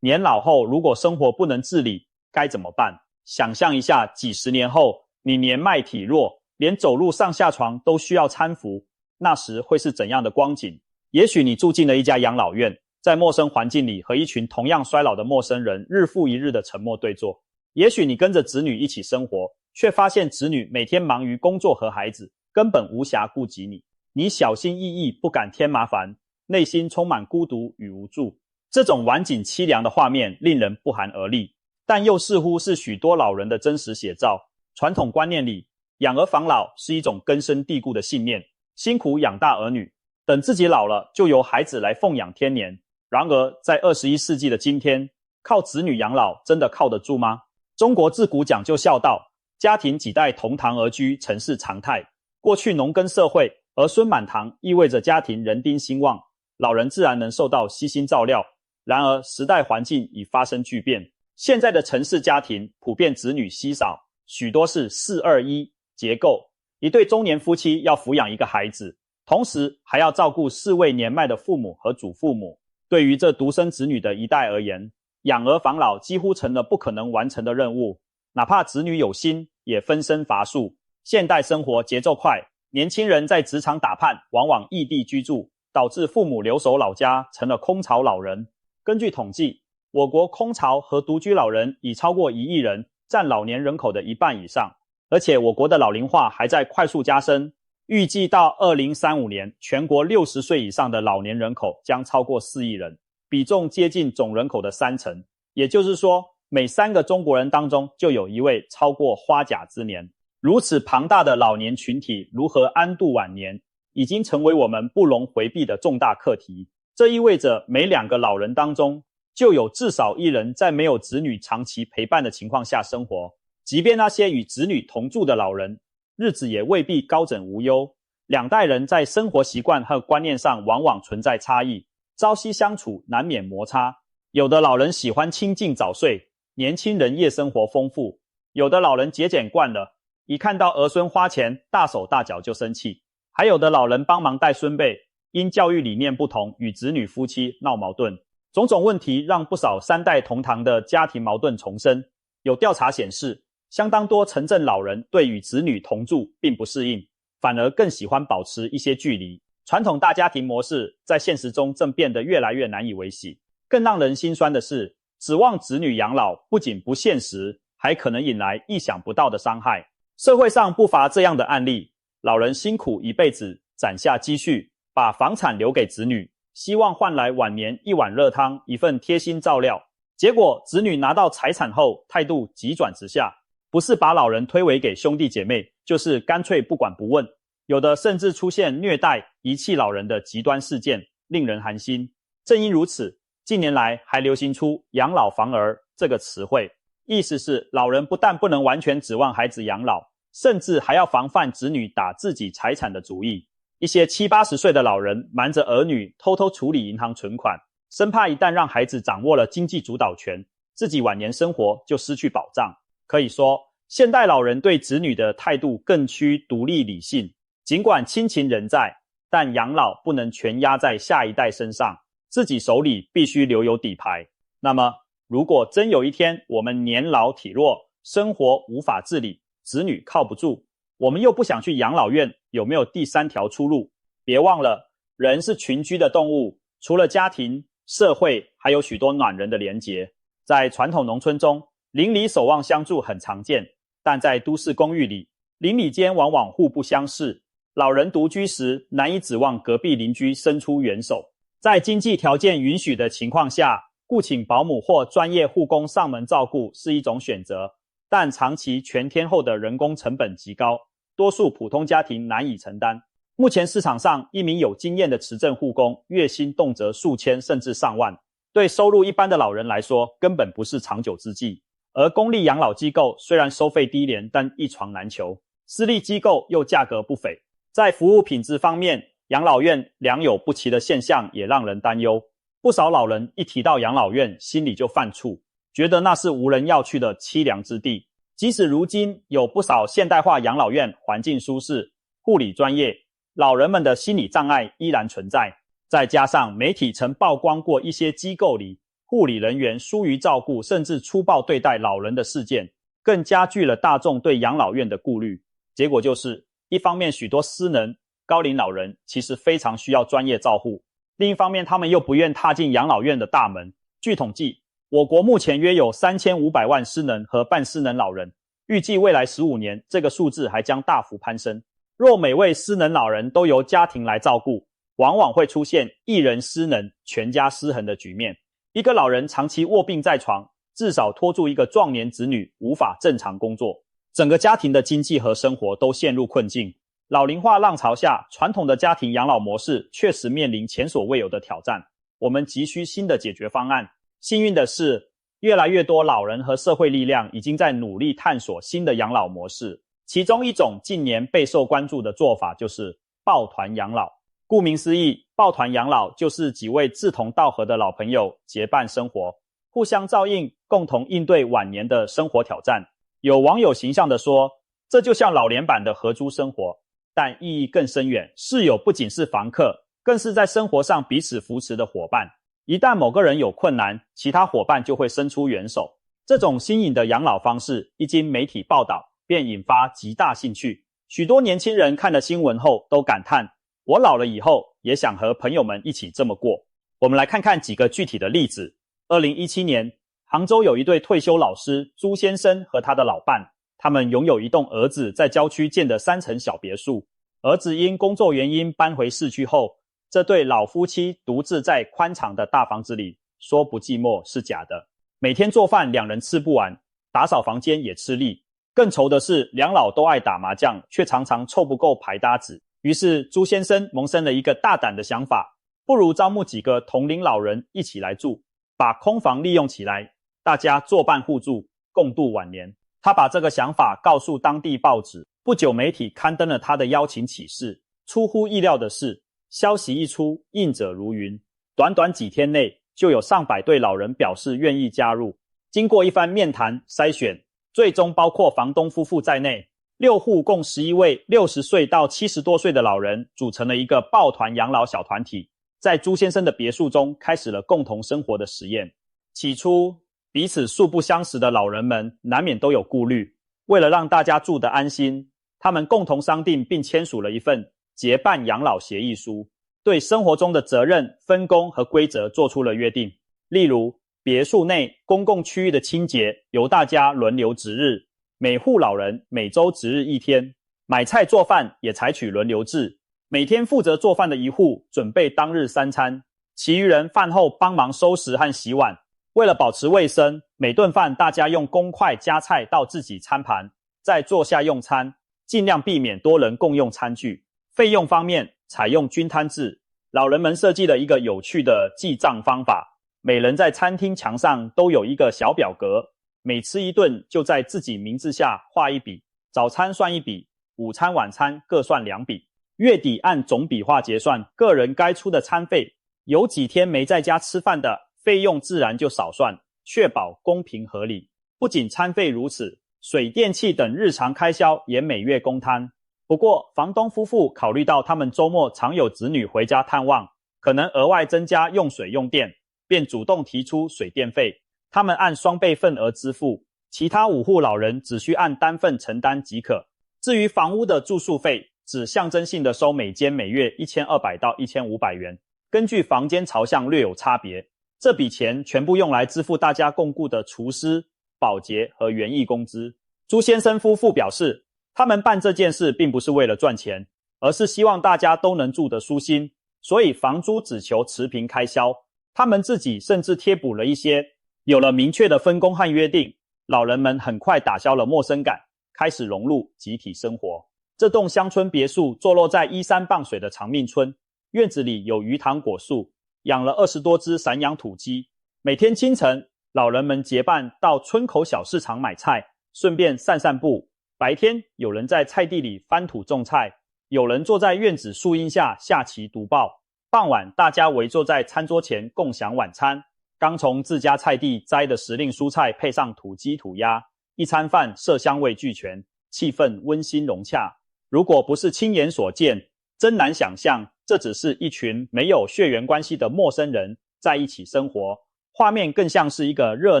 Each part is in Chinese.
年老后如果生活不能自理，该怎么办？想象一下，几十年后，你年迈体弱，连走路上下床都需要搀扶，那时会是怎样的光景？也许你住进了一家养老院，在陌生环境里和一群同样衰老的陌生人日复一日的沉默对坐。也许你跟着子女一起生活，却发现子女每天忙于工作和孩子，根本无暇顾及你。你小心翼翼，不敢添麻烦，内心充满孤独与无助。这种晚景凄凉的画面令人不寒而栗，但又似乎是许多老人的真实写照。传统观念里，养儿防老是一种根深蒂固的信念，辛苦养大儿女，等自己老了就由孩子来奉养天年。然而在21世纪的今天，靠子女养老真的靠得住吗？中国自古讲究孝道，家庭几代同堂而居曾是常态。过去农耕社会，儿孙满堂意味着家庭人丁兴旺，老人自然能受到悉心照料。然而时代环境已发生巨变，现在的城市家庭普遍子女稀少，许多是4-2-1结构，一对中年夫妻要抚养一个孩子，同时还要照顾4位年迈的父母和祖父母。对于这独生子女的一代而言，养儿防老几乎成了不可能完成的任务，哪怕子女有心，也分身乏术。现代生活节奏快，年轻人在职场打拼，往往异地居住，导致父母留守老家，成了空巢老人。根据统计，我国空巢和独居老人已超过1亿人，占老年人口的1半以上。而且我国的老龄化还在快速加深，预计到2035年，全国60岁以上的老年人口将超过4亿人，比重接近总人口的30%。也就是说，每3个中国人当中就有1位超过花甲之年。如此庞大的老年群体如何安度晚年，已经成为我们不容回避的重大课题。这意味着每2个老人当中，就有至少1人在没有子女长期陪伴的情况下生活。即便那些与子女同住的老人，日子也未必高枕无忧。2代人在生活习惯和观念上往往存在差异，朝夕相处难免摩擦。有的老人喜欢清静早睡，年轻人夜生活丰富；有的老人节俭惯了，一看到儿孙花钱，大手大脚就生气；还有的老人帮忙带孙辈，因教育理念不同，与子女夫妻闹矛盾。种种问题让不少3代同堂的家庭矛盾重生。有调查显示，相当多城镇老人对与子女同住并不适应，反而更喜欢保持一些距离。传统大家庭模式在现实中正变得越来越难以维系。更让人心酸的是，指望子女养老不仅不现实，还可能引来意想不到的伤害。社会上不乏这样的案例，老人辛苦一辈子，攒下积蓄，把房产留给子女，希望换来晚年一碗热汤，一份贴心照料。结果子女拿到财产后，态度急转直下，不是把老人推诿给兄弟姐妹，就是干脆不管不问。有的甚至出现虐待、遗弃老人的极端事件，令人寒心。正因如此，近年来还流行出养老防儿这个词汇，意思是老人不但不能完全指望孩子养老，甚至还要防范子女打自己财产的主意。一些70-80岁的老人瞒着儿女偷偷处理银行存款，生怕一旦让孩子掌握了经济主导权，自己晚年生活就失去保障。可以说，现代老人对子女的态度更趋独立理性，尽管亲情仍在，但养老不能全压在下一代身上，自己手里必须留有底牌。那么，如果真有一天我们年老体弱，生活无法自理，子女靠不住，我们又不想去养老院，有没有第3条出路？别忘了，人是群居的动物，除了家庭、社会，还有许多暖人的连结。在传统农村中，邻里守望相助很常见，但在都市公寓里，邻里间往往互不相识。老人独居时，难以指望隔壁邻居伸出援手。在经济条件允许的情况下，雇请保姆或专业护工上门照顾是一种选择，但长期全天候的人工成本极高，多数普通家庭难以承担。目前市场上一名有经验的持证护工，月薪动辄数千甚至上万，对收入一般的老人来说，根本不是长久之计。而公立养老机构虽然收费低廉，但一床难求，私立机构又价格不菲。在服务品质方面，养老院良莠不齐的现象也让人担忧。不少老人一提到养老院，心里就犯怵，觉得那是无人要去的凄凉之地。即使如今有不少现代化养老院，环境舒适，护理专业，老人们的心理障碍依然存在。再加上媒体曾曝光过一些机构里护理人员疏于照顾甚至粗暴对待老人的事件，更加剧了大众对养老院的顾虑。结果就是，一方面许多失能高龄老人其实非常需要专业照护，另一方面他们又不愿踏进养老院的大门。据统计，我国目前约有3500万失能和半失能老人，预计未来15年这个数字还将大幅攀升。若每位失能老人都由家庭来照顾，往往会出现一人失能全家失衡的局面。一个老人长期卧病在床，至少拖住一个壮年子女无法正常工作，整个家庭的经济和生活都陷入困境。老龄化浪潮下，传统的家庭养老模式确实面临前所未有的挑战，我们急需新的解决方案。幸运的是，越来越多老人和社会力量已经在努力探索新的养老模式，其中一种近年备受关注的做法就是抱团养老。顾名思义，抱团养老就是几位志同道合的老朋友结伴生活，互相照应，共同应对晚年的生活挑战。有网友形象地说，这就像老年版的合租生活，但意义更深远。室友不仅是房客，更是在生活上彼此扶持的伙伴。一旦某个人有困难，其他伙伴就会伸出援手。这种新颖的养老方式一经媒体报道，便引发极大兴趣。许多年轻人看了新闻后都感叹，我老了以后也想和朋友们一起这么过。我们来看看几个具体的例子。2017年，杭州有一对退休老师朱先生和他的老伴，他们拥有一栋儿子在郊区建的3层小别墅。儿子因工作原因搬回市区后，这对老夫妻独自在宽敞的大房子里，说不寂寞是假的。每天做饭两人吃不完，打扫房间也吃力。更愁的是，两老都爱打麻将，却常常凑不够牌搭子。于是朱先生萌生了一个大胆的想法，不如招募几个同龄老人一起来住，把空房利用起来，大家作伴互助，共度晚年。他把这个想法告诉当地报纸，不久媒体刊登了他的邀请启事。出乎意料的是，消息一出，应者如云，短短几天内就有上百对老人表示愿意加入。经过一番面谈筛选，最终包括房东夫妇在内，6户共11位60岁到70多岁的老人组成了一个抱团养老小团体，在朱先生的别墅中开始了共同生活的实验。起初，彼此素不相识的老人们难免都有顾虑，为了让大家住得安心，他们共同商定并签署了一份结伴养老协议书，对生活中的责任、分工和规则做出了约定。例如，别墅内公共区域的清洁由大家轮流值日，每户老人每周值日1天，买菜做饭也采取轮流制，每天负责做饭的一户准备当日3餐，其余人饭后帮忙收拾和洗碗。为了保持卫生，每顿饭大家用公筷夹菜到自己餐盘，再坐下用餐，尽量避免多人共用餐具。费用方面，采用均摊制，老人们设计了一个有趣的记账方法，每人在餐厅墙上都有一个小表格，每吃一顿就在自己名字下画一笔，早餐算1笔，午餐晚餐各算2笔，月底按总笔画结算个人该出的餐费。有几天没在家吃饭的，费用自然就少算，确保公平合理。不仅餐费如此，水电气等日常开销也每月公摊。不过，房东夫妇考虑到他们周末常有子女回家探望，可能额外增加用水用电，便主动提出水电费，他们按双倍份额支付，其他5户老人只需按单份承担即可。至于房屋的住宿费，只象征性的收每间每月1200到1500元，根据房间朝向略有差别。这笔钱全部用来支付大家共雇的厨师、保洁和园艺工资。朱先生夫妇表示，他们办这件事并不是为了赚钱，而是希望大家都能住得舒心，所以房租只求持平开销。他们自己甚至贴补了一些。有了明确的分工和约定，老人们很快打消了陌生感，开始融入集体生活。这栋乡村别墅坐落在依山傍水的长命村，院子里有鱼塘果树，养了20多只散养土鸡。每天清晨，老人们结伴到村口小市场买菜，顺便散散步。白天，有人在菜地里翻土种菜，有人坐在院子树荫下下棋读报。傍晚，大家围坐在餐桌前共享晚餐。刚从自家菜地摘的时令蔬菜配上土鸡土鸭，一餐饭色香味俱全，气氛温馨融洽。如果不是亲眼所见，真难想象这只是一群没有血缘关系的陌生人在一起生活，画面更像是一个热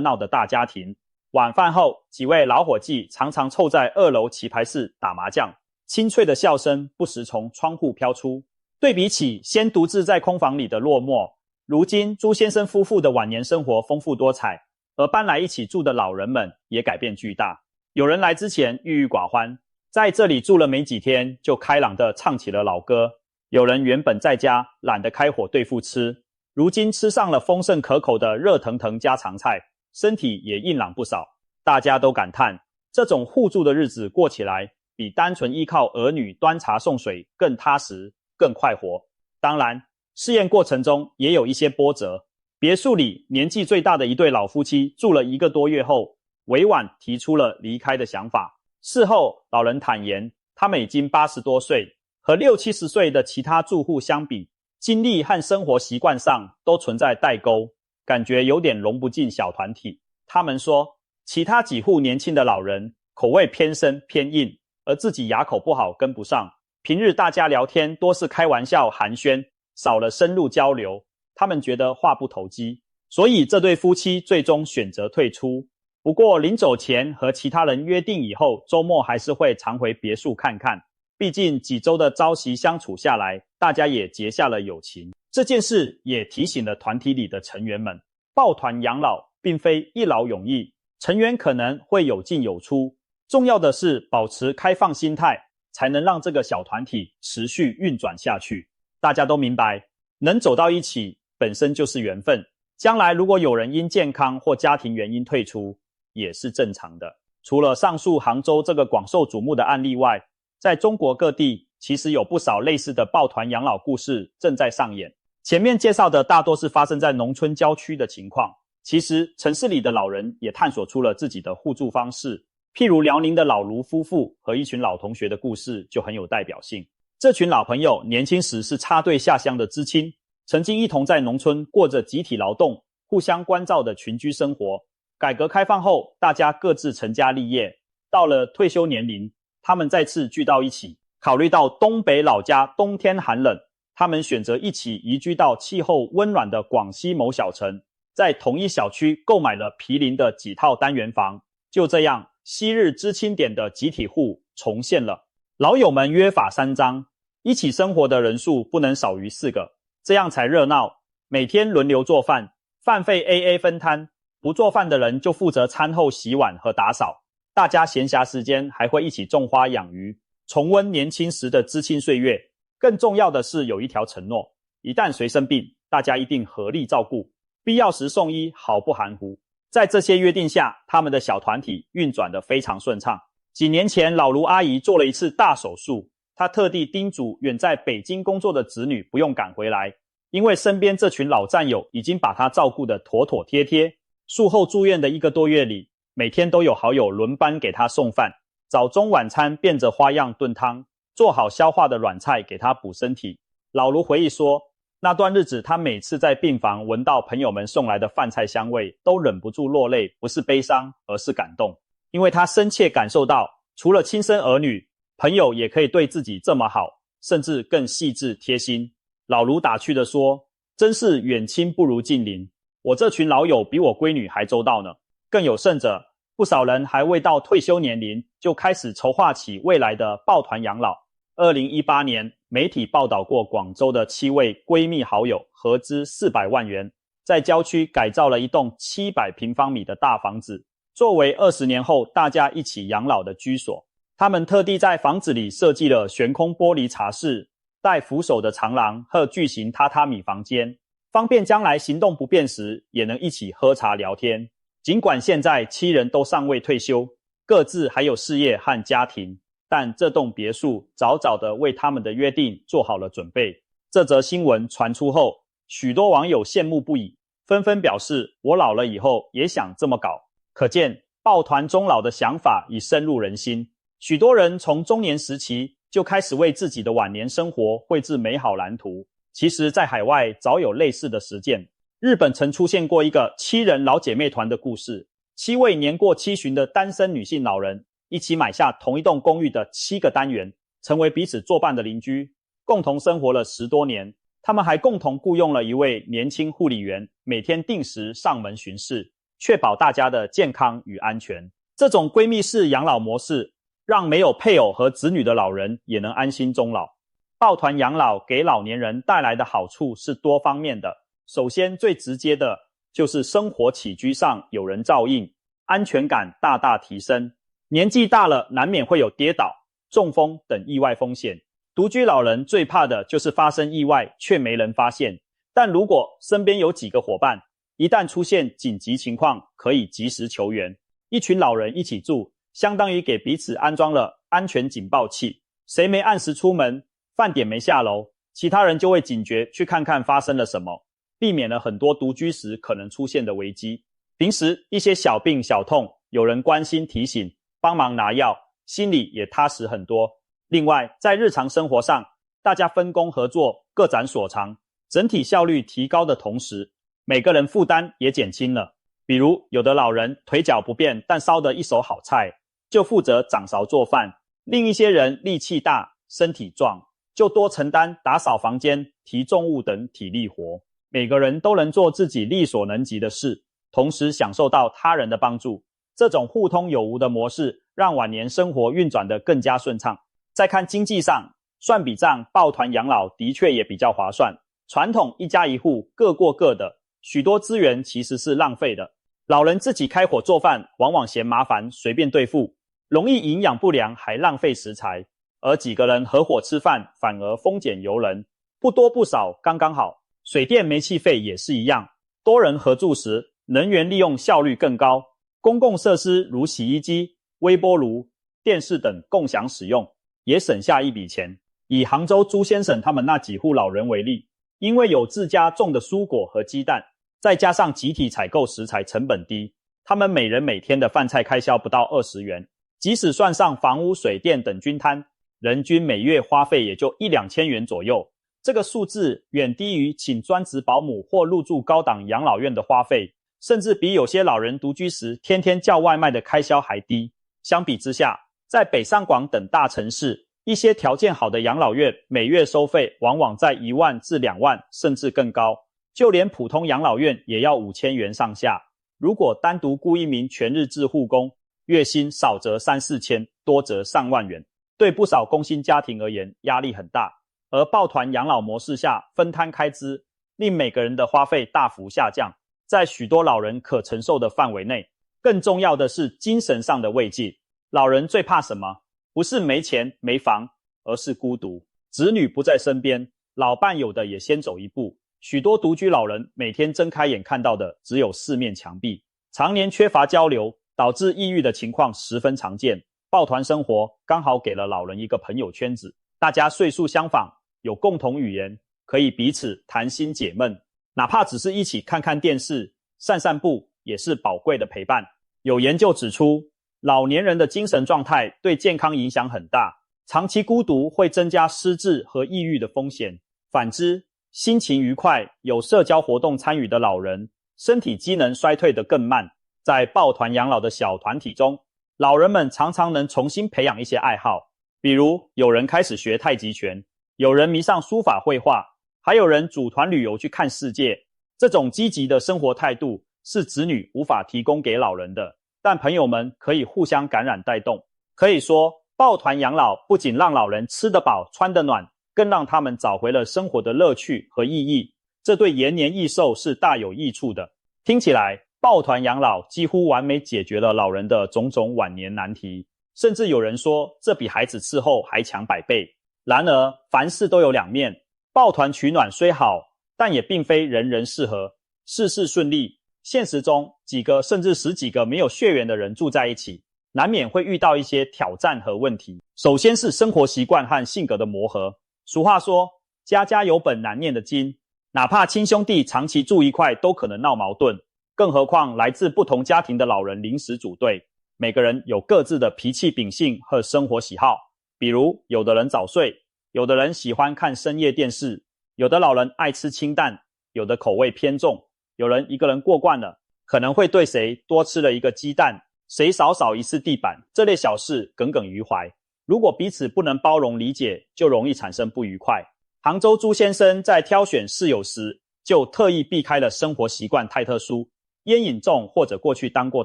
闹的大家庭。晚饭后，几位老伙计常常凑在2楼棋牌室打麻将，清脆的笑声不时从窗户飘出。对比起先独自在空房里的落寞，如今朱先生夫妇的晚年生活丰富多彩，而搬来一起住的老人们也改变巨大。有人来之前郁郁寡欢，在这里住了没几天就开朗地唱起了老歌。有人原本在家懒得开火对付吃，如今吃上了丰盛可口的热腾腾家常菜，身体也硬朗不少。大家都感叹，这种互助的日子过起来，比单纯依靠儿女端茶送水更踏实、更快活。当然，试验过程中也有一些波折。别墅里年纪最大的一对老夫妻住了1个多月后，委婉提出了离开的想法。事后，老人坦言，他们已经80多岁，和60、70岁的其他住户相比，精力和生活习惯上都存在代沟，感觉有点融不进小团体。他们说，其他几户年轻的老人口味偏深偏硬，而自己牙口不好跟不上，平日大家聊天多是开玩笑寒暄，少了深入交流，他们觉得话不投机，所以这对夫妻最终选择退出。不过临走前和其他人约定以后，周末还是会常回别墅看看，毕竟几周的朝夕相处下来，大家也结下了友情。这件事也提醒了团体里的成员们，抱团养老并非一劳永逸，成员可能会有进有出，重要的是保持开放心态，才能让这个小团体持续运转下去。大家都明白，能走到一起本身就是缘分，将来如果有人因健康或家庭原因退出，也是正常的。除了上述杭州这个广受瞩目的案例外，在中国各地其实有不少类似的抱团养老故事正在上演。前面介绍的大多是发生在农村郊区的情况，其实城市里的老人也探索出了自己的互助方式，譬如辽宁的老卢夫妇和一群老同学的故事就很有代表性。这群老朋友年轻时是插队下乡的知青，曾经一同在农村过着集体劳动、互相关照的群居生活。改革开放后，大家各自成家立业，到了退休年龄，他们再次聚到一起。考虑到东北老家冬天寒冷，他们选择一起移居到气候温暖的广西某小城，在同一小区购买了毗邻的几套单元房。就这样，昔日知青点的集体户重现了。老友们约法3章，一起生活的人数不能少于4个，这样才热闹。每天轮流做饭，饭费 AA 分摊，不做饭的人就负责餐后洗碗和打扫。大家闲暇时间还会一起种花养鱼，重温年轻时的知青岁月。更重要的是有一条承诺，一旦谁生病，大家一定合力照顾，必要时送医，毫不含糊。在这些约定下，他们的小团体运转得非常顺畅。几年前，老卢阿姨做了一次大手术，她特地叮嘱远在北京工作的子女不用赶回来，因为身边这群老战友已经把她照顾得妥妥帖帖。术后住院的1个多月里，每天都有好友轮班给她送饭，早中晚餐变着花样炖汤，做好消化的软菜给她补身体。老卢回忆说，那段日子她每次在病房闻到朋友们送来的饭菜香味，都忍不住落泪，不是悲伤，而是感动。因为她深切感受到，除了亲生儿女，朋友也可以对自己这么好，甚至更细致贴心。老卢打趣地说，真是远亲不如近邻，我这群老友比我闺女还周到呢。更有甚者，不少人还未到退休年龄，就开始筹划起未来的抱团养老。2018年，媒体报道过广州的7位闺蜜好友合资400万元，在郊区改造了一栋700平方米的大房子，作为20年后大家一起养老的居所。他们特地在房子里设计了悬空玻璃茶室、带扶手的长廊和巨型榻榻米房间，方便将来行动不便时也能一起喝茶聊天。尽管现在7人都尚未退休，各自还有事业和家庭，但这栋别墅早早地为他们的约定做好了准备。这则新闻传出后，许多网友羡慕不已，纷纷表示我老了以后也想这么搞。可见抱团终老的想法已深入人心，许多人从中年时期就开始为自己的晚年生活绘制美好蓝图。其实在海外早有类似的实践，日本曾出现过一个7人老姐妹团的故事，7位年过70的单身女性老人一起买下同一栋公寓的7个单元，成为彼此作伴的邻居，共同生活了10多年。他们还共同雇佣了一位年轻护理员，每天定时上门巡视，确保大家的健康与安全。这种闺蜜式养老模式，让没有配偶和子女的老人也能安心终老。抱团养老给老年人带来的好处是多方面的，首先最直接的就是生活起居上有人照应，安全感大大提升。年纪大了难免会有跌倒、中风等意外风险，独居老人最怕的就是发生意外却没人发现，但如果身边有几个伙伴，一旦出现紧急情况可以及时求援。一群老人一起住，相当于给彼此安装了安全警报器，谁没按时出门，饭点没下楼，其他人就会警觉去看看发生了什么，避免了很多独居时可能出现的危机。平时一些小病小痛，有人关心提醒，帮忙拿药，心里也踏实很多。另外，在日常生活上，大家分工合作，各展所长，整体效率提高的同时，每个人负担也减轻了。比如，有的老人腿脚不便，但烧得一手好菜，就负责掌勺做饭；另一些人力气大，身体壮，就多承担打扫房间、提重物等体力活。每个人都能做自己力所能及的事，同时享受到他人的帮助。这种互通有无的模式，让晚年生活运转得更加顺畅。再看经济上，算笔账，抱团养老的确也比较划算。传统一家一户各过各的，许多资源其实是浪费的。老人自己开火做饭，往往嫌麻烦，随便对付，容易营养不良，还浪费食材。而几个人合伙吃饭，反而丰俭由人，不多不少，刚刚好。水电煤气费也是一样，多人合住时，能源利用效率更高。公共设施如洗衣机、微波炉、电视等共享使用，也省下一笔钱。以杭州朱先生他们那几户老人为例，因为有自家种的蔬果和鸡蛋，再加上集体采购食材成本低，他们每人每天的饭菜开销不到20元，即使算上房屋、水电等均摊，人均每月花费也就1-2千元左右。这个数字远低于请专职保姆或入住高档养老院的花费，甚至比有些老人独居时天天叫外卖的开销还低。相比之下，在北上广等大城市，一些条件好的养老院每月收费往往在1万至2万，甚至更高。就连普通养老院也要5000元上下。如果单独雇一名全日制护工，月薪少则3-4千，多则上万元，对不少工薪家庭而言压力很大。而抱团养老模式下分摊开支，令每个人的花费大幅下降，在许多老人可承受的范围内。更重要的是精神上的慰藉。老人最怕什么？不是没钱没房，而是孤独。子女不在身边，老伴有的也先走一步。许多独居老人每天睁开眼看到的只有4面墙壁，常年缺乏交流，导致抑郁的情况十分常见。抱团生活刚好给了老人一个朋友圈子，大家岁数相仿，有共同语言，可以彼此谈心解闷，哪怕只是一起看看电视、散散步，也是宝贵的陪伴。有研究指出，老年人的精神状态对健康影响很大，长期孤独会增加失智和抑郁的风险。反之，心情愉快、有社交活动参与的老人，身体机能衰退得更慢。在抱团养老的小团体中，老人们常常能重新培养一些爱好，比如有人开始学太极拳，有人迷上书法绘画，还有人组团旅游去看世界。这种积极的生活态度是子女无法提供给老人的，但朋友们可以互相感染带动。可以说，抱团养老不仅让老人吃得饱穿得暖，更让他们找回了生活的乐趣和意义，这对延年益寿是大有益处的。听起来，抱团养老几乎完美解决了老人的种种晚年难题，甚至有人说这比孩子伺候还强100倍。然而，凡事都有两面，抱团取暖虽好，但也并非人人适合，事事顺利。现实中，几个甚至10几个没有血缘的人住在一起，难免会遇到一些挑战和问题。首先是生活习惯和性格的磨合。俗话说，家家有本难念的经，哪怕亲兄弟长期住一块都可能闹矛盾，更何况来自不同家庭的老人临时组队。每个人有各自的脾气秉性和生活喜好，比如有的人早睡，有的人喜欢看深夜电视，有的老人爱吃清淡，有的口味偏重，有人一个人过惯了，可能会对谁多吃了一个鸡蛋，谁少扫一次地板，这类小事耿耿于怀。如果彼此不能包容理解，就容易产生不愉快。杭州朱先生在挑选室友时，就特意避开了生活习惯太特殊、烟瘾重或者过去当过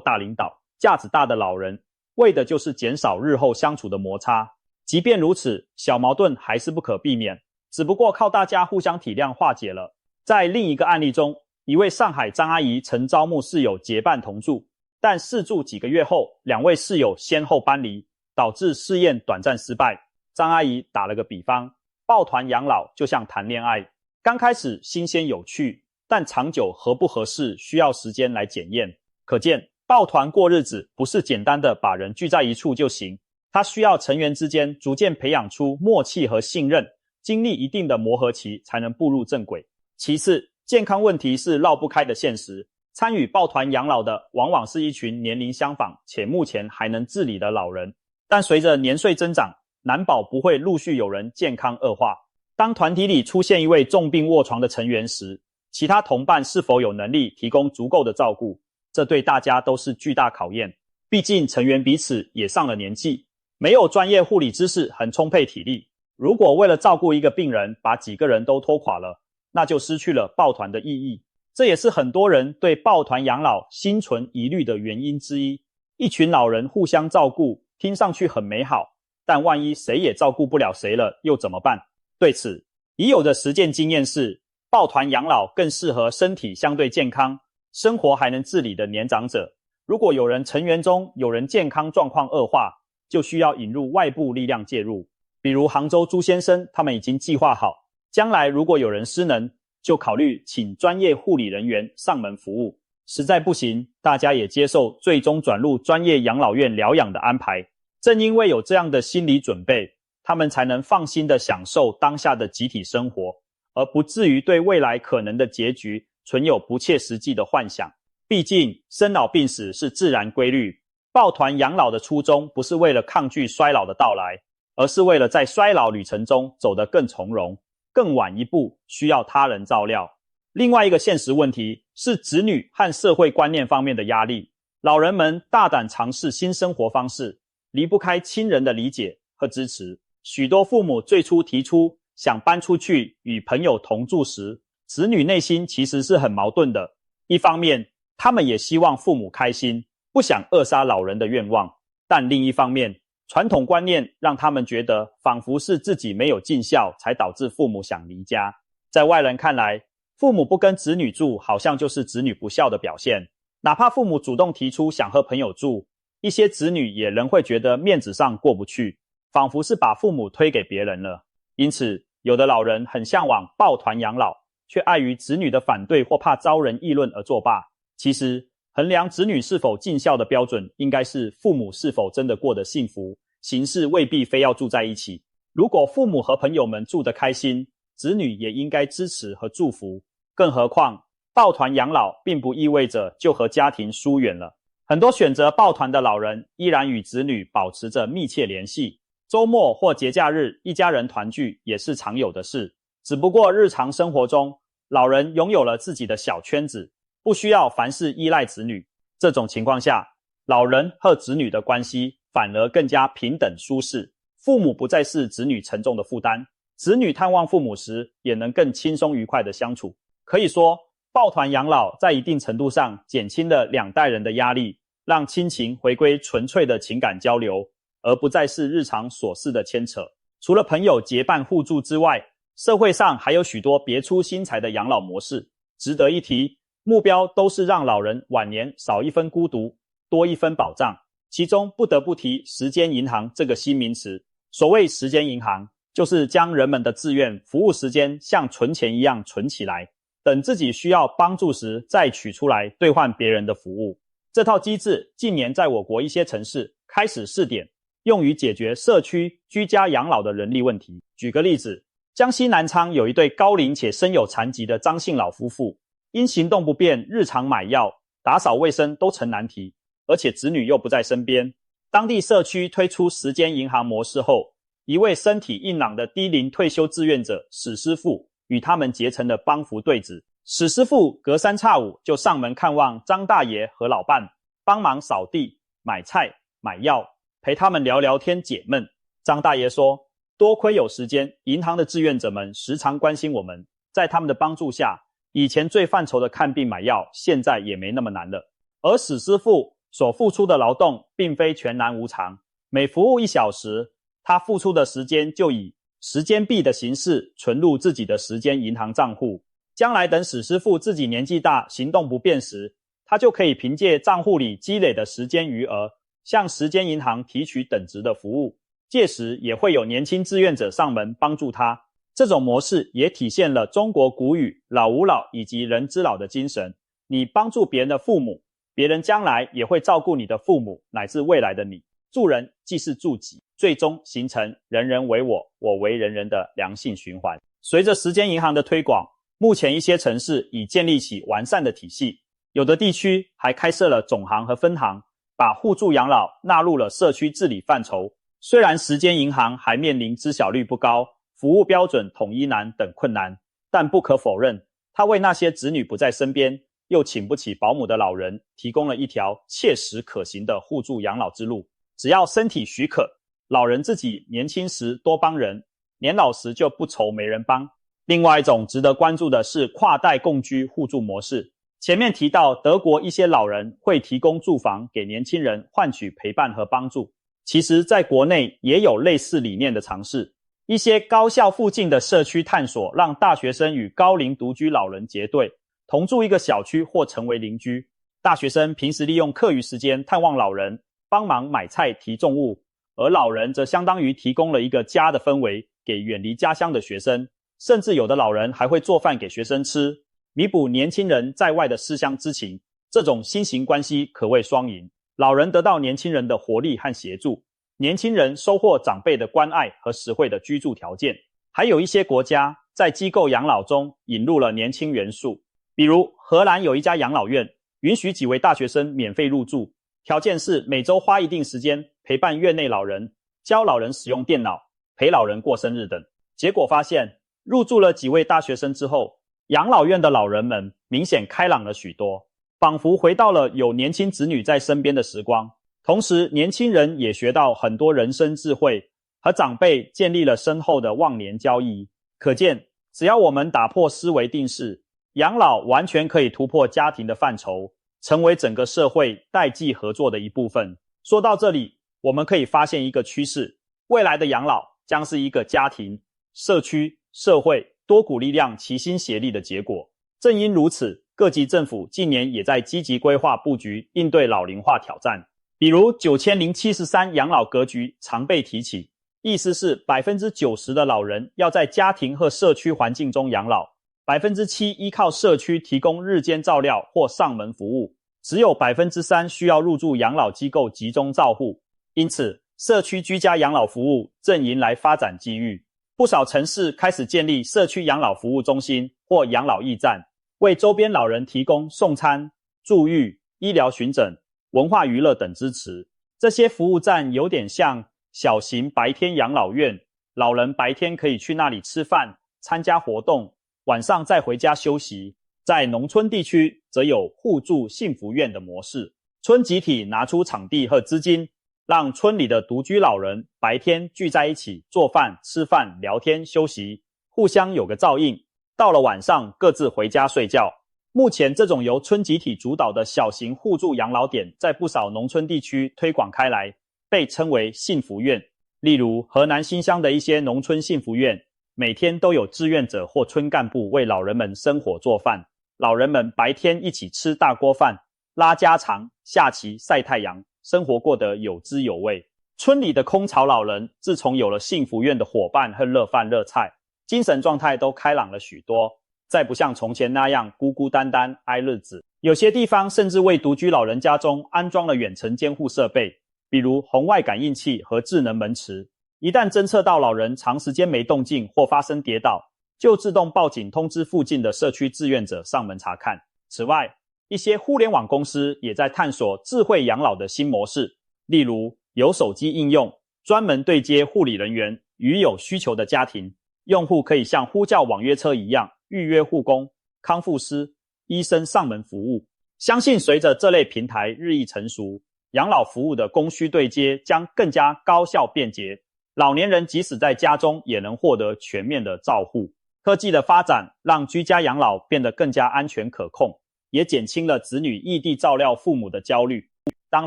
大领导、架子大的老人，为的就是减少日后相处的摩擦。即便如此，小矛盾还是不可避免，只不过靠大家互相体谅化解了。在另一个案例中，一位上海张阿姨曾招募室友结伴同住，但试住几个月后，2位室友先后搬离，导致试验短暂失败。张阿姨打了个比方，抱团养老就像谈恋爱，刚开始新鲜有趣，但长久合不合适需要时间来检验。可见抱团过日子不是简单的把人聚在一处就行，它需要成员之间逐渐培养出默契和信任，经历一定的磨合期才能步入正轨。其次，健康问题是绕不开的现实，参与抱团养老的往往是一群年龄相仿且目前还能自理的老人，但随着年岁增长，难保不会陆续有人健康恶化。当团体里出现一位重病卧床的成员时，其他同伴是否有能力提供足够的照顾，这对大家都是巨大考验。毕竟成员彼此也上了年纪，没有专业护理知识和充沛体力，如果为了照顾一个病人把几个人都拖垮了，那就失去了抱团的意义。这也是很多人对抱团养老心存疑虑的原因之一。一群老人互相照顾，听上去很美好，但万一谁也照顾不了谁了，又怎么办？对此，已有的实践经验是，抱团养老更适合身体相对健康、生活还能自理的年长者。如果有人成员中有人健康状况恶化，就需要引入外部力量介入。比如杭州朱先生他们已经计划好，将来如果有人失能，就考虑请专业护理人员上门服务。实在不行，大家也接受最终转入专业养老院疗养的安排。正因为有这样的心理准备，他们才能放心地享受当下的集体生活，而不至于对未来可能的结局存有不切实际的幻想。毕竟生老病死是自然规律，抱团养老的初衷不是为了抗拒衰老的到来，而是为了在衰老旅程中走得更从容，更晚一步需要他人照料。另外一个现实问题是子女和社会观念方面的压力。老人们大胆尝试新生活方式，离不开亲人的理解和支持。许多父母最初提出想搬出去与朋友同住时，子女内心其实是很矛盾的。一方面，他们也希望父母开心，不想扼杀老人的愿望，但另一方面，传统观念让他们觉得仿佛是自己没有尽孝才导致父母想离家。在外人看来，父母不跟子女住好像就是子女不孝的表现。哪怕父母主动提出想和朋友住，一些子女也仍会觉得面子上过不去，仿佛是把父母推给别人了。因此，有的老人很向往抱团养老，却碍于子女的反对或怕遭人议论而作罢。其实，衡量子女是否尽孝的标准，应该是父母是否真的过得幸福，形式未必非要住在一起。如果父母和朋友们住得开心，子女也应该支持和祝福。更何况，抱团养老并不意味着就和家庭疏远了。很多选择抱团的老人依然与子女保持着密切联系，周末或节假日一家人团聚也是常有的事。只不过日常生活中，老人拥有了自己的小圈子，不需要凡事依赖子女。这种情况下，老人和子女的关系反而更加平等舒适，父母不再是子女沉重的负担，子女探望父母时也能更轻松愉快地相处。可以说，抱团养老在一定程度上减轻了两代人的压力，让亲情回归纯粹的情感交流，而不再是日常琐事的牵扯。除了朋友结伴互助之外，社会上还有许多别出心裁的养老模式。值得一提，目标都是让老人晚年少一分孤独，多一分保障。其中不得不提时间银行这个新名词。所谓时间银行，就是将人们的自愿服务时间像存钱一样存起来，等自己需要帮助时再取出来兑换别人的服务。这套机制近年在我国一些城市开始试点，用于解决社区居家养老的人力问题。举个例子，江西南昌有一对高龄且身有残疾的张姓老夫妇，因行动不便，日常买药、打扫卫生都成难题，而且子女又不在身边。当地社区推出时间银行模式后，一位身体硬朗的低龄退休志愿者史师傅与他们结成了帮扶对子。史师傅隔三差五就上门看望张大爷和老伴，帮忙扫地、买菜、买药，陪他们聊聊天解闷。张大爷说，多亏有时间，银行的志愿者们时常关心我们，在他们的帮助下，以前最犯愁的看病买药，现在也没那么难了。而史师傅所付出的劳动并非全然无偿，每服务1小时，他付出的时间就以时间币的形式存入自己的时间银行账户。将来等史师傅自己年纪大，行动不便时，他就可以凭借账户里积累的时间余额，向时间银行提取等值的服务。届时也会有年轻志愿者上门帮助他。这种模式也体现了中国古语老吾老以及人之老的精神。你帮助别人的父母，别人将来也会照顾你的父母乃至未来的你。助人即是助己，最终形成人人为我，我为人人的良性循环。随着时间银行的推广，目前一些城市已建立起完善的体系，有的地区还开设了总行和分行，把互助养老纳入了社区治理范畴。虽然时间银行还面临知晓率不高、服务标准统一难等困难，但不可否认，它为那些子女不在身边又请不起保姆的老人提供了一条切实可行的互助养老之路。只要身体许可，老人自己年轻时多帮人，年老时就不愁没人帮。另外一种值得关注的是跨代共居互助模式。前面提到德国一些老人会提供住房给年轻人换取陪伴和帮助，其实在国内也有类似理念的尝试。一些高校附近的社区探索让大学生与高龄独居老人结对，同住一个小区或成为邻居。大学生平时利用课余时间探望老人，帮忙买菜提重物，而老人则相当于提供了一个家的氛围给远离家乡的学生，甚至有的老人还会做饭给学生吃，弥补年轻人在外的思乡之情。这种新型关系可谓双赢，老人得到年轻人的活力和协助，年轻人收获长辈的关爱和实惠的居住条件。还有一些国家在机构养老中引入了年轻元素，比如荷兰有一家养老院，允许几位大学生免费入住，条件是每周花一定时间陪伴院内老人，教老人使用电脑，陪老人过生日等。结果发现，入住了几位大学生之后，养老院的老人们明显开朗了许多，仿佛回到了有年轻子女在身边的时光。同时，年轻人也学到很多人生智慧，和长辈建立了深厚的忘年交谊。可见，只要我们打破思维定式，养老完全可以突破家庭的范畴，成为整个社会代际合作的一部分。说到这里，我们可以发现一个趋势，未来的养老将是一个家庭、社区、社会多股力量齐心协力的结果。正因如此，各级政府近年也在积极规划布局，应对老龄化挑战。比如9073养老格局常被提起，意思是 90% 的老人要在家庭和社区环境中养老， 7% 依靠社区提供日间照料或上门服务，只有 3% 需要入住养老机构集中照护。因此，社区居家养老服务正迎来发展机遇。不少城市开始建立社区养老服务中心或养老驿站，为周边老人提供送餐、住育、医疗巡诊、文化娱乐等支持。这些服务站有点像小型白天养老院，老人白天可以去那里吃饭、参加活动，晚上再回家休息。在农村地区则有互助幸福院的模式，村集体拿出场地和资金，让村里的独居老人白天聚在一起做饭、吃饭、聊天、休息，互相有个照应。到了晚上各自回家睡觉。目前这种由村集体主导的小型互助养老点在不少农村地区推广开来，被称为幸福院。例如河南新乡的一些农村幸福院，每天都有志愿者或村干部为老人们生火做饭，老人们白天一起吃大锅饭，拉家常、下棋、晒太阳，生活过得有滋有味。村里的空巢老人自从有了幸福院的伙伴和热饭热菜，精神状态都开朗了许多，再不像从前那样孤孤单单挨日子。有些地方甚至为独居老人家中安装了远程监护设备，比如红外感应器和智能门池，一旦侦测到老人长时间没动静或发生跌倒，就自动报警通知附近的社区志愿者上门查看。此外，一些互联网公司也在探索智慧养老的新模式，例如有手机应用专门对接护理人员与有需求的家庭，用户可以像呼叫网约车一样预约护工、康复师、医生上门服务。相信随着这类平台日益成熟，养老服务的供需对接将更加高效便捷。老年人即使在家中也能获得全面的照护。科技的发展让居家养老变得更加安全可控，也减轻了子女异地照料父母的焦虑。当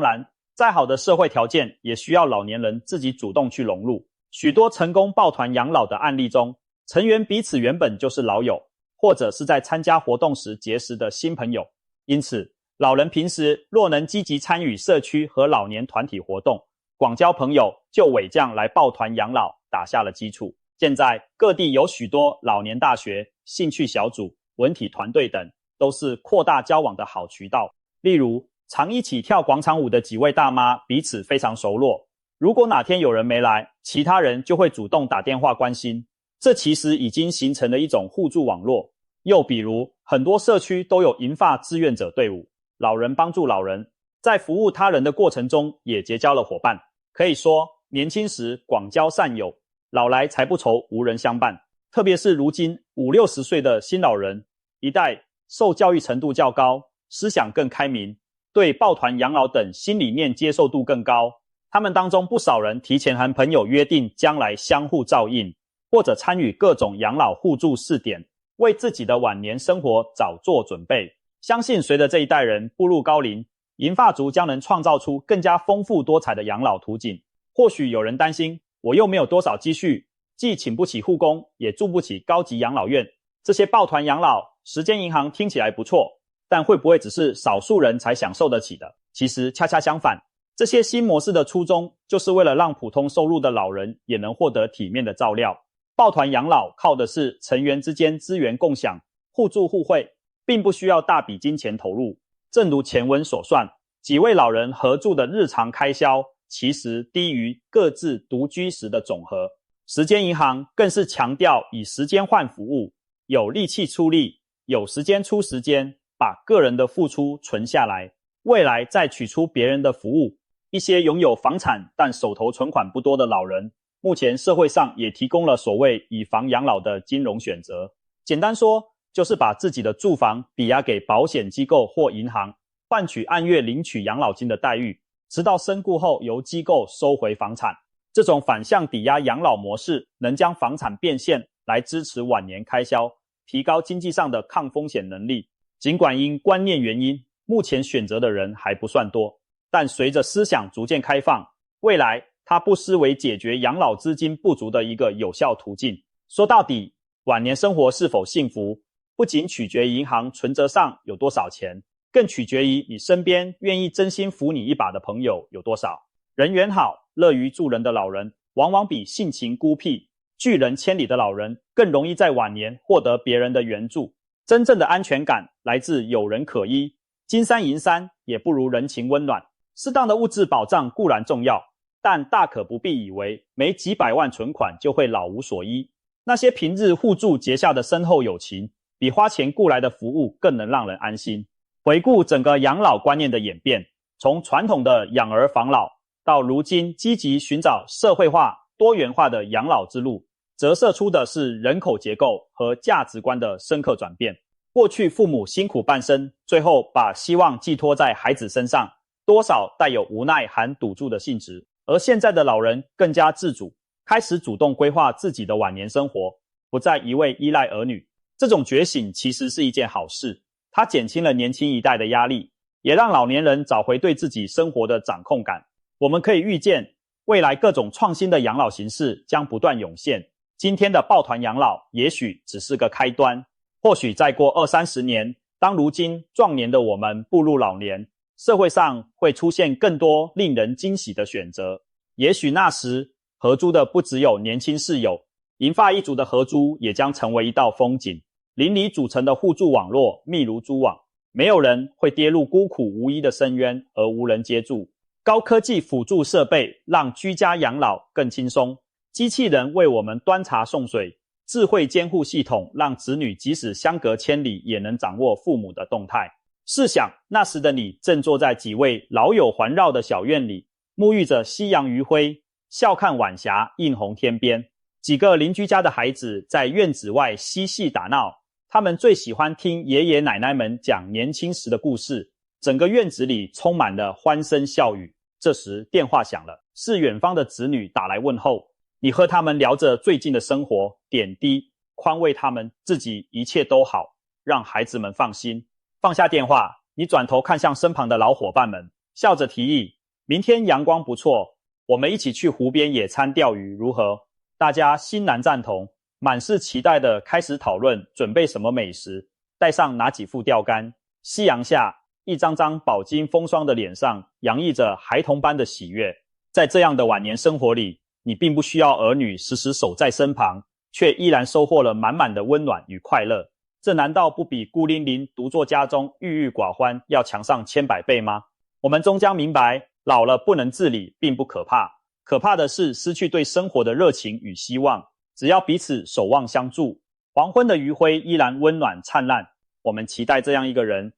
然，再好的社会条件也需要老年人自己主动去融入。许多成功抱团养老的案例中，成员彼此原本就是老友，或者是在参加活动时结识的新朋友。因此，老人平时若能积极参与社区和老年团体活动，广交朋友，就为这样来抱团养老打下了基础。现在各地有许多老年大学、兴趣小组、文体团队等，都是扩大交往的好渠道。例如，常一起跳广场舞的几位大妈彼此非常熟络，如果哪天有人没来，其他人就会主动打电话关心，这其实已经形成了一种互助网络。又比如，很多社区都有银发志愿者队伍，老人帮助老人，在服务他人的过程中也结交了伙伴。可以说，年轻时广交善友，老来才不愁无人相伴。特别是如今50、60岁的新老人一代，受教育程度较高，思想更开明，对抱团养老等新理念接受度更高。他们当中不少人提前和朋友约定将来相互照应，或者参与各种养老互助试点，为自己的晚年生活早做准备。相信随着这一代人步入高龄，银发族将能创造出更加丰富多彩的养老图景。或许有人担心，我又没有多少积蓄，既请不起护工，也住不起高级养老院。这些抱团养老、时间银行听起来不错，但会不会只是少数人才享受得起的？其实恰恰相反，这些新模式的初衷，就是为了让普通收入的老人也能获得体面的照料。抱团养老靠的是成员之间资源共享、互助互惠，并不需要大笔金钱投入。正如前文所算，几位老人合住的日常开销其实低于各自独居时的总和。时间银行更是强调以时间换服务，有力气出力，有时间出时间，把个人的付出存下来，未来再取出别人的服务。一些拥有房产但手头存款不多的老人，目前社会上也提供了所谓以房养老的金融选择。简单说，就是把自己的住房抵押给保险机构或银行，换取按月领取养老金的待遇，直到身故后由机构收回房产。这种反向抵押养老模式能将房产变现来支持晚年开销，提高经济上的抗风险能力。尽管因观念原因，目前选择的人还不算多，但随着思想逐渐开放，未来它不失为解决养老资金不足的一个有效途径。说到底，晚年生活是否幸福，不仅取决于银行存折上有多少钱，更取决于你身边愿意真心扶你一把的朋友有多少。人缘好、乐于助人的老人，往往比性情孤僻、拒人千里的老人更容易在晚年获得别人的援助。真正的安全感来自有人可依，金山银山也不如人情温暖。适当的物质保障固然重要，但大可不必以为没几百万存款就会老无所依。那些平日互助结下的深厚友情，比花钱雇来的服务更能让人安心。回顾整个养老观念的演变，从传统的养儿防老，到如今积极寻找社会化、多元化的养老之路，折射出的是人口结构和价值观的深刻转变。过去父母辛苦半生，最后把希望寄托在孩子身上，多少带有无奈和赌注的性质。而现在的老人更加自主，开始主动规划自己的晚年生活，不再一味依赖儿女。这种觉醒其实是一件好事，它减轻了年轻一代的压力，也让老年人找回对自己生活的掌控感。我们可以预见，未来各种创新的养老形式将不断涌现。今天的抱团养老也许只是个开端，或许再过20-30年，当如今壮年的我们步入老年，社会上会出现更多令人惊喜的选择。也许那时合租的不只有年轻室友，银发一族的合租也将成为一道风景。邻里组成的互助网络密如蛛网，没有人会跌入孤苦无依的深渊而无人接住。高科技辅助设备让居家养老更轻松，机器人为我们端茶送水，智慧监护系统让子女即使相隔千里也能掌握父母的动态。试想那时的你正坐在几位老友环绕的小院里，沐浴着夕阳余晖，笑看晚霞映红天边。几个邻居家的孩子在院子外嬉戏打闹，他们最喜欢听爷爷奶奶们讲年轻时的故事，整个院子里充满了欢声笑语。这时电话响了，是远方的子女打来问候。你和他们聊着最近的生活点滴，宽慰他们自己一切都好，让孩子们放心。放下电话，你转头看向身旁的老伙伴们，笑着提议，明天阳光不错，我们一起去湖边野餐钓鱼如何？大家欣然赞同，满是期待的开始讨论准备什么美食，带上哪几副钓竿。夕阳下，一张张饱经风霜的脸上洋溢着孩童般的喜悦。在这样的晚年生活里，你并不需要儿女时时守在身旁，却依然收获了满满的温暖与快乐。这难道不比孤零零独坐家中郁郁寡欢要强上千百倍吗？我们终将明白，老了不能自理并不可怕，可怕的是失去对生活的热情与希望。只要彼此守望相助，黄昏的余晖依然温暖灿烂。我们期待这样一个人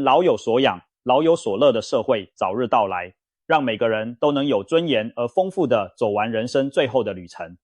老有所养，老有所乐的社会早日到来，让每个人都能有尊严而丰富地走完人生最后的旅程。